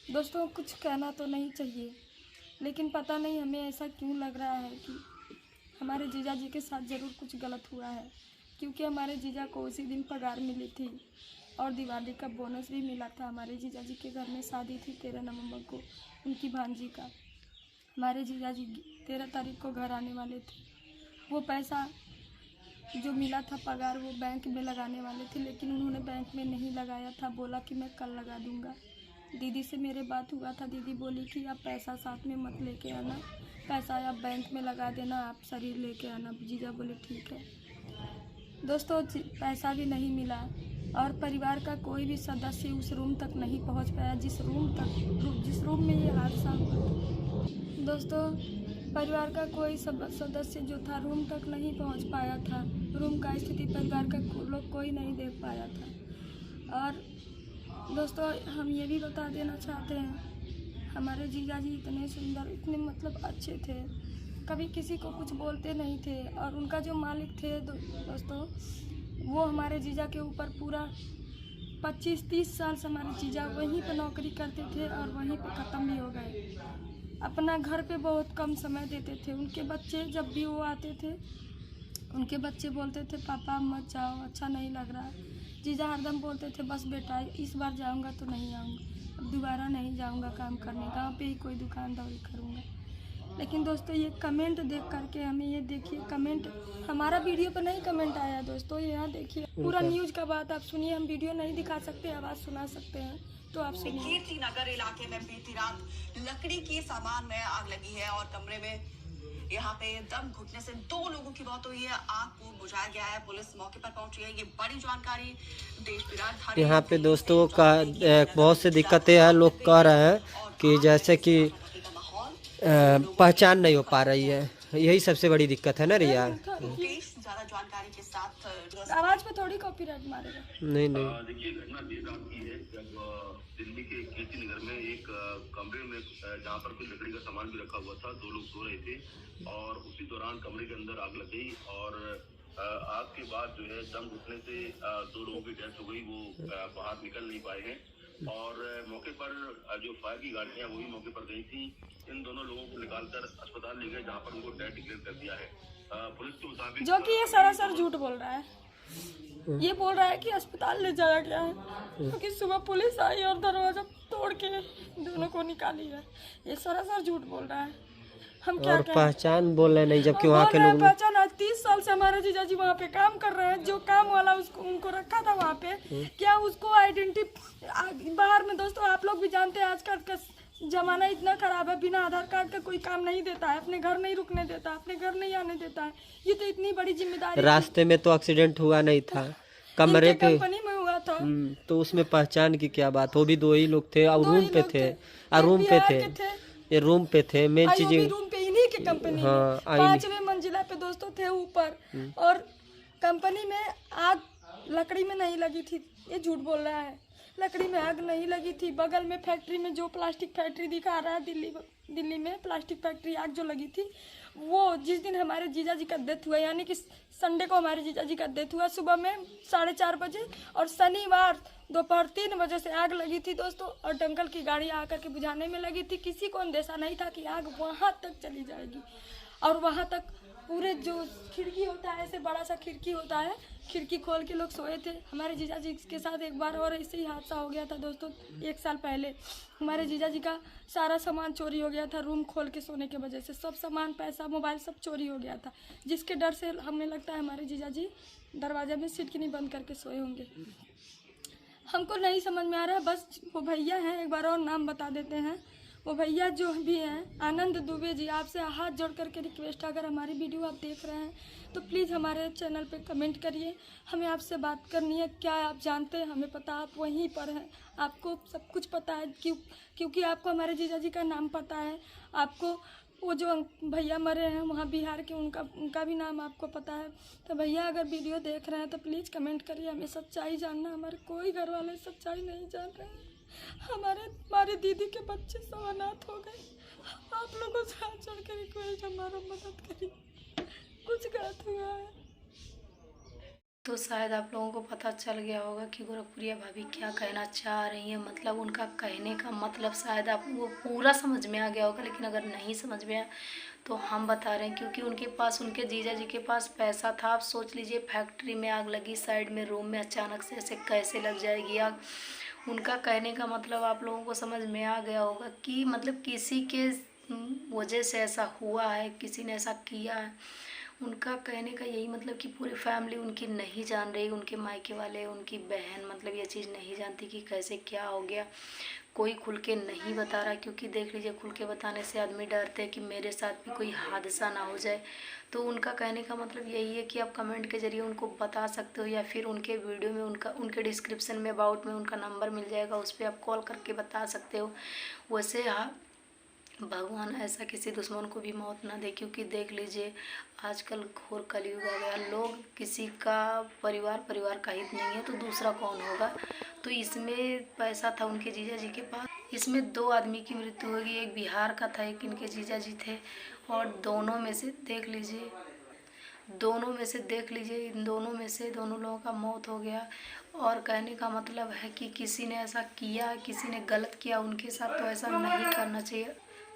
दोस्तों कुछ कहना तो नहीं चाहिए, लेकिन पता नहीं हमें ऐसा क्यों लग रहा है कि हमारे जीजा जी के साथ ज़रूर कुछ गलत हुआ है, क्योंकि हमारे जीजा को उसी दिन पगार मिली थी और दिवाली का बोनस भी मिला था। हमारे जीजा जी के घर में शादी थी 13 नवंबर को उनकी भांजी का। हमारे जीजा जी 13 तारीख को घर आने वाले थे। वो पैसा जो मिला था पगार वो बैंक में लगाने वाले थे, लेकिन उन्होंने बैंक में नहीं लगाया था। बोला कि मैं कल लगा दूंगा। दीदी से मेरे बात हुआ था, दीदी बोली कि आप पैसा साथ में मत लेके आना, पैसा आप बैंक में लगा देना, आप शरीर लेके आना। जीजा बोले ठीक है। दोस्तों पैसा भी नहीं मिला और परिवार का कोई भी सदस्य उस रूम तक नहीं पहुंच पाया जिस रूम में ये हादसा हुआ था। दोस्तों परिवार का कोई सदस्य जो था रूम तक नहीं पहुंच पाया था। रूम का स्थिति परिवार का लोग कोई नहीं देख पाया था। और दोस्तों हम ये भी बता देना चाहते हैं, हमारे जीजा जी इतने सुंदर, इतने मतलब अच्छे थे, कभी किसी को कुछ बोलते नहीं थे। और उनका जो मालिक थे दोस्तों, वो हमारे जीजा के ऊपर पूरा 25-30 साल से हमारे जीजा वहीं पर नौकरी करते थे और वहीं पर ख़त्म भी हो गए। अपना घर पे बहुत कम समय देते थे। उनके बच्चे जब भी वो आते थे, उनके बच्चे बोलते थे पापा मत जाओ, अच्छा नहीं लग रहा। जीजा हरदम बोलते थे बस बेटा इस बार जाऊंगा तो नहीं आऊँगा, अब दोबारा नहीं जाऊंगा काम करने, गांव पे ही कोई दुकानदारी करूंगा। लेकिन दोस्तों ये कमेंट देख करके हमें ये देखिए, कमेंट हमारा वीडियो पर नहीं कमेंट आया दोस्तों, यहाँ देखिए पूरा न्यूज़ का बात आप सुनिए। हम वीडियो नहीं दिखा सकते, आवाज़ सुना सकते हैं, तो आप सुनिए। कीर्ति नगर इलाके में बीती रात लकड़ी के सामान में आग लगी है और कमरे में यहाँ पे दम घुटने से 2 लोगों की मौत हुई है। आग को बुझाया गया है, पुलिस मौके पर पहुंची है। ये बड़ी जानकारी देश विराट यहाँ पे दोस्तों का बहुत सी दिक्कतें हैं। लोग कह रहे हैं कि जैसे कि पहचान नहीं हो पा रही है, यही सबसे बड़ी दिक्कत है ना रिया। ज्यादा जानकारी के साथ आवाज पे थोड़ी कॉपीराइट मारेगा। नहीं देखिए घटना देर रात की है, जब दिल्ली के कीर्ति नगर में एक कमरे में जहाँ पर कोई लकड़ी का सामान भी रखा हुआ था, 2 लोग सो रहे थे और उसी दौरान कमरे के अंदर आग लग गई और आग के बाद जो है दम घुटने से 2 लोगों की डेथ हो गई। वो बाहर निकल नहीं पाए हैं और मौके पर जो फायर की गाड़ियां वही मौके पर गई थी। इन दोनों लोगों को निकालकर अस्पताल ले गए, जहाँ पर उनको डेथ डिक्लेयर कर दिया है। पुलिस के मुताबिक जो कि ये सरासर झूठ बोल रहा है। ये बोल रहा है कि अस्पताल ले जाया गया है, क्योंकि सुबह पुलिस आई और दरवाजा तोड़ के दोनों को निकाली है। ये सरासर झूठ बोल रहा है। हम क्या और पहचान बोल रहे नहीं, जबकि वहाँ के लोग पहचान। आज 30 साल से हमारे जीजा जी वहाँ पे काम कर रहे हैं। जो काम वाला उनको रखा था वहाँ पे, क्या उसको आइडेंटिटी बाहर में। दोस्तों आप लोग भी जानते हैं आजकल का जमाना इतना खराब है, बिना आधार कार्ड का कोई काम नहीं देता है, अपने घर नहीं रुकने देता, अपने घर नहीं आने देता है। ये तो इतनी बड़ी जिम्मेदारी। रास्ते में तो एक्सीडेंट हुआ नहीं था, कमरे पे कंपनी में हुआ था। तो उसमें पहचान की क्या बात। वो भी 2 ही लोग थे और रूम पे थे, रूम पे थे, ये रूम पे थे। मेन चीज रूम पे इन्हीं की कंपनी में 5वें मंजिला पे दोस्तों थे ऊपर। और कंपनी में आग लकड़ी में नहीं लगी थी, ये झूठ बोल रहा है। लकड़ी में आग नहीं लगी थी। बगल में फैक्ट्री में जो प्लास्टिक फैक्ट्री दिखा रहा है, दिल्ली में प्लास्टिक फैक्ट्री आग जो लगी थी, वो जिस दिन हमारे जीजा जी का डेथ हुआ, यानी कि संडे को हमारे जीजा जी का डेथ हुआ सुबह में 4:30 बजे, और शनिवार दोपहर 3 बजे से आग लगी थी दोस्तों। और दंकल की गाड़ी आकर के बुझाने में लगी थी। किसी को अंदेशा नहीं था कि आग वहाँ तक चली जाएगी। और वहाँ तक पूरे जो खिड़की होता है, ऐसे बड़ा सा खिड़की होता है, खिड़की खोल के लोग सोए थे। हमारे जीजा जी के साथ एक बार और ऐसे ही हादसा हो गया था दोस्तों। 1 साल पहले हमारे जीजा जी का सारा सामान चोरी हो गया था। रूम खोल के सोने की वजह से सब सामान, पैसा, मोबाइल सब चोरी हो गया था, जिसके डर से हमें लगता है हमारे जीजा जी दरवाजे में सिटकिनी बंद करके सोए होंगे। हमको नहीं समझ में आ रहा है। बस वो भैया हैं, एक बार और नाम बता देते हैं। वो भैया जो भी हैं, आनंद दुबे जी, आपसे हाथ जोड़ करके रिक्वेस्ट है, अगर हमारी वीडियो आप देख रहे हैं तो प्लीज़ हमारे चैनल पे कमेंट करिए। हमें आपसे बात करनी है। क्या आप जानते हैं, हमें पता, आप वहीं पर हैं, आपको सब कुछ पता है, क्योंकि आपको हमारे जीजा जी का नाम पता है। आपको वो जो भैया मरे हैं वहाँ बिहार के, उनका भी नाम आपको पता है। तो भैया अगर वीडियो देख रहे हैं तो प्लीज़ कमेंट करिए। हमें सच्चाई जानना, हमारे कोई घर वाले सच्चाई नहीं जान रहे हैं। हमारे दीदी के बच्चे सब अनाथ हो गए। आप लोगों से हाथ जोड़ के रिक्वेस्ट, हमारा मदद करिए, कुछ गलत हुआ है। तो शायद आप लोगों को पता चल गया होगा कि गोरखपुरिया भाभी क्या कहना चाह रही हैं। मतलब उनका कहने का मतलब शायद आप लोगों को पूरा समझ में आ गया होगा, लेकिन अगर नहीं समझ में आया तो हम बता रहे हैं, क्योंकि उनके पास, उनके जीजा जी के पास पैसा था। आप सोच लीजिए, फैक्ट्री में आग लगी, साइड में रूम में अचानक से ऐसे कैसे लग जाएगी आग। उनका कहने का मतलब आप लोगों को समझ में आ गया होगा कि मतलब किसी के वजह से ऐसा हुआ है, किसी ने ऐसा किया है। उनका कहने का यही मतलब कि पूरी फैमिली उनकी नहीं जान रही, उनके मायके वाले, उनकी बहन मतलब ये चीज़ नहीं जानती कि कैसे क्या हो गया। कोई खुल के नहीं बता रहा, क्योंकि देख लीजिए, खुल के बताने से आदमी डरते हैं कि मेरे साथ भी कोई हादसा ना हो जाए। तो उनका कहने का मतलब यही है कि आप कमेंट के ज़रिए उनको बता सकते हो, या फिर उनके वीडियो में उनके डिस्क्रिप्शन में अबाउट में उनका नंबर मिल जाएगा, उस पर आप कॉल करके बता सकते हो। वैसे भगवान ऐसा किसी दुश्मन को भी मौत ना दे, क्योंकि देख लीजिए आजकल घोर कलयुग आ गया। लोग, किसी का परिवार का हित नहीं है तो दूसरा कौन होगा। तो इसमें पैसा था उनके जीजा जी के पास, इसमें 2 आदमी की मृत्यु होगी, एक बिहार का था, एक इनके जीजा जी थे। और दोनों में से देख लीजिए इन दोनों में से दोनों लोगों का मौत हो गया। और कहने का मतलब है कि किसी ने ऐसा किया, किसी ने गलत किया उनके साथ, तो ऐसा नहीं करना चाहिए।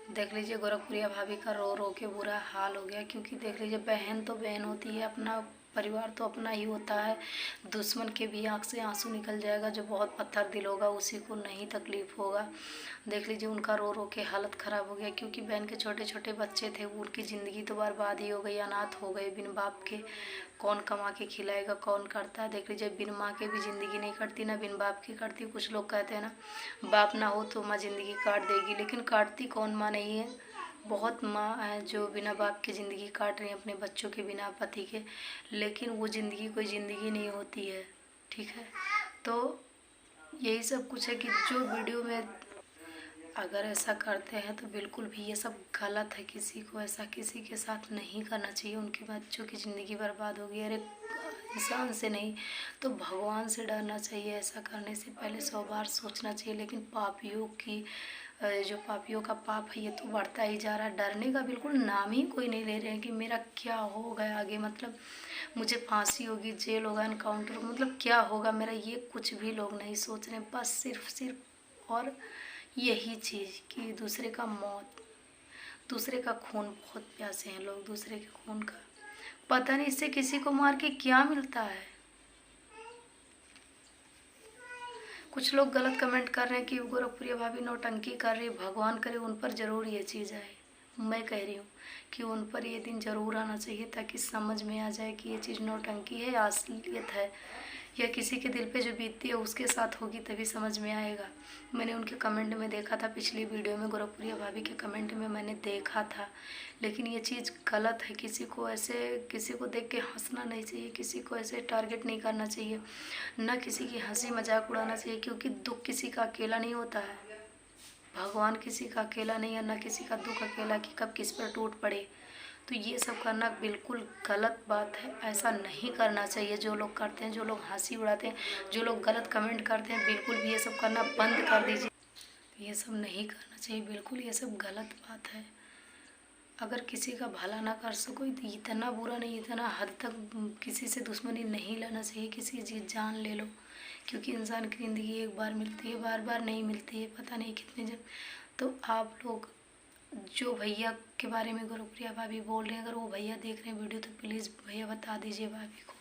देख लीजिए गोरखपुरिया भाभी का रो रो के बुरा हाल हो गया, क्योंकि देख लीजिए बहन तो बहन होती है, अपना परिवार तो अपना ही होता है। दुश्मन के भी आँख से आंसू निकल जाएगा, जो बहुत पत्थर दिल होगा उसी को नहीं तकलीफ़ होगा। देख लीजिए उनका रो रो के हालत ख़राब हो गया, क्योंकि बहन के छोटे छोटे बच्चे थे, वो उनकी ज़िंदगी तो बर्बाद ही हो गई, अनाथ हो गए बिन बाप के। कौन कमा के खिलाएगा, कौन करता है। देख लीजिए बिन माँ के भी ज़िंदगी नहीं कटती, ना बिन बाप की कटती। कुछ लोग कहते हैं ना, बाप ना हो तो माँ ज़िंदगी काट देगी, लेकिन काटती कौन माँ नहीं है। बहुत माँ हैं जो बिना बाप की ज़िंदगी काट रही हैं, अपने बच्चों के बिना, पति के, लेकिन वो ज़िंदगी कोई ज़िंदगी नहीं होती है। ठीक है, तो यही सब कुछ है कि जो वीडियो में अगर ऐसा करते हैं तो बिल्कुल भी ये सब गलत है। किसी को ऐसा किसी के साथ नहीं करना चाहिए। उनके बच्चों की ज़िंदगी बर्बाद होगी। अरे इंसान से नहीं तो भगवान से डरना चाहिए। ऐसा करने से पहले 100 बार सोचना चाहिए। लेकिन पापियों की जो पापियों का पाप है ये तो बढ़ता ही जा रहा है। डरने का बिल्कुल नाम ही कोई नहीं ले रहे हैं कि मेरा क्या होगा आगे, मतलब मुझे फांसी होगी, जेल होगा, एनकाउंटर, मतलब क्या होगा मेरा, ये कुछ भी लोग नहीं सोच रहे। बस सिर्फ और यही चीज़ कि दूसरे का मौत, दूसरे का खून, बहुत प्यासे हैं लोग दूसरे के खून का। पता नहीं इससे किसी को मार के क्या मिलता है। कुछ लोग गलत कमेंट कर रहे हैं कि गोरखपुरिया भाभी नौटंकी कर रही। भगवान करे उन पर ज़रूर ये चीज़ आए। मैं कह रही हूँ कि उन पर ये दिन ज़रूर आना चाहिए, ताकि समझ में आ जाए कि ये चीज़ नौटंकी है या असलियत है, या किसी के दिल पे जो बीतती है उसके साथ होगी, तभी समझ में आएगा। मैंने उनके कमेंट में देखा था, पिछली वीडियो में गोरखपुरिया भाभी के कमेंट में मैंने देखा था। लेकिन ये चीज़ गलत है। किसी को देख के हंसना नहीं चाहिए, किसी को ऐसे टारगेट नहीं करना चाहिए, ना किसी की हंसी मजाक उड़ाना चाहिए, क्योंकि दुख किसी का अकेला नहीं होता है। भगवान किसी का अकेला नहीं है, ना किसी का दुख अकेला कि कब किस पर टूट पड़े। तो ये सब करना बिल्कुल गलत बात है। ऐसा नहीं करना चाहिए। जो लोग करते हैं, जो लोग हंसी उड़ाते हैं, जो लोग गलत कमेंट करते हैं, बिल्कुल भी ये सब करना बंद कर दीजिए। ये सब नहीं करना चाहिए, बिल्कुल ये सब गलत बात है। अगर किसी का भला ना कर सको, इतना बुरा नहीं, इतना हद तक किसी से दुश्मनी नहीं लेना चाहिए। किसी चीज़ जान ले लो, क्योंकि इंसान की ज़िंदगी एक बार मिलती है, बार बार नहीं मिलती है, पता नहीं कितने जन। तो आप लोग जो भैया के बारे में गोरखपुरिया भाभी बोल रहे हैं, अगर वो भैया देख रहे हैं वीडियो तो प्लीज़ भैया बता दीजिए भाभी को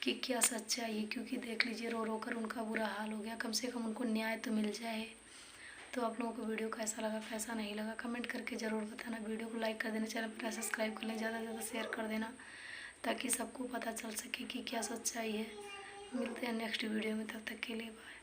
कि क्या सच्चाई है। क्योंकि देख लीजिए रो रो कर उनका बुरा हाल हो गया। कम से कम उनको न्याय तो मिल जाए। तो आप लोगों को वीडियो कैसा लगा, कैसा नहीं लगा, कमेंट करके ज़रूर बताना। वीडियो को लाइक कर देना, चैनल पर सब्सक्राइब कर लें, ज़्यादा से ज़्यादा शेयर कर देना, ताकि सबको पता चल सके कि क्या सच्चाई है। मिलते हैं नेक्स्ट वीडियो में, तब तक के लिए बाय।